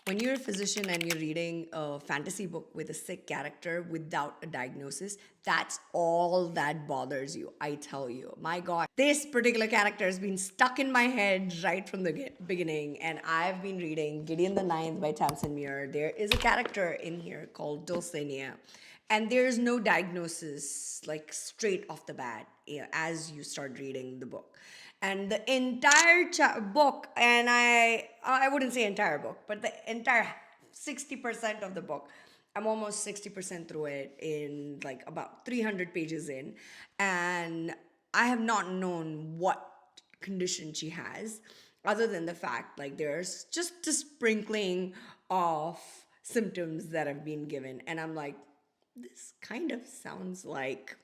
When you're a physician and you're reading a fantasy book with a sick character without a diagnosis, that's all that bothers you. I tell you, my God, this particular character has been stuck in my head right from the beginning. And I've been reading Gideon the Ninth by Tamsin Muir. There is a character in here called Dulcinea, and there's no diagnosis like straight off the bat as you start reading the book. And the entire book, and I wouldn't say entire book, but the entire 60% of the book, I'm almost 60% through it in like about 300 pages in, and I have not known what condition she has, other than the fact like there's just a sprinkling of symptoms that have been given, and I'm like, this kind of sounds like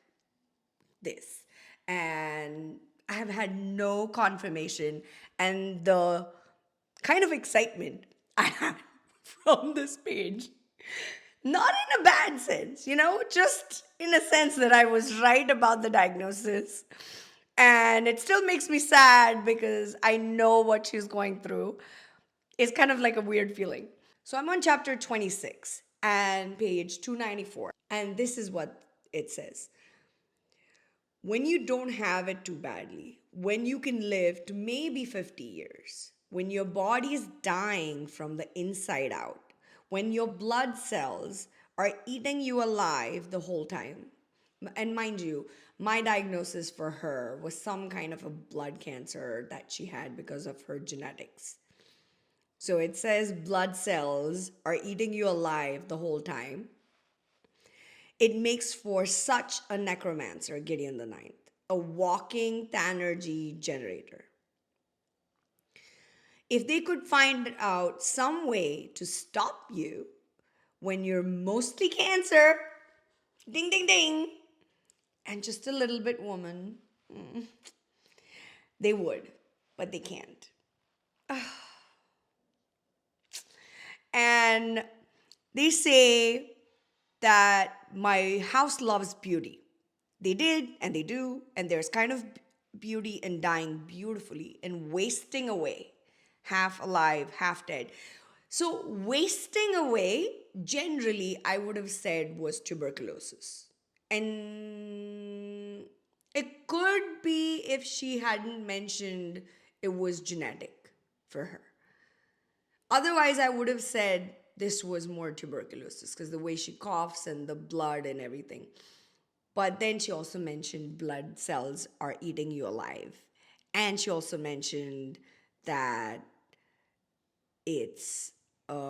this. And I have had no confirmation. And the kind of excitement I had from this page, not in a bad sense, just in a sense that I was right about the diagnosis. And it still makes me sad because I know what she's going through. It's kind of like a weird feeling. So I'm on chapter 26 and page 294. And this is what it says. When you don't have it too badly, when you can live to maybe 50 years, when your body is dying from the inside out, when your blood cells are eating you alive the whole time. And mind you, my diagnosis for her was some kind of a blood cancer that she had because of her genetics. So it says blood cells are eating you alive the whole time. It makes for such a necromancer, Gideon the Ninth, a walking Thanergy generator. If they could find out some way to stop you when you're mostly cancer, ding, ding, ding, and just a little bit woman, they would, but they can't. And they say that my house loves beauty. They did, and they do, and there's kind of beauty in dying beautifully and wasting away, half alive, half dead. So, wasting away, generally, I would have said was tuberculosis. And it could be if she hadn't mentioned it was genetic for her. Otherwise, I would have said this was more tuberculosis because the way she coughs and the blood and everything. But then she also mentioned blood cells are eating you alive. And she also mentioned that it's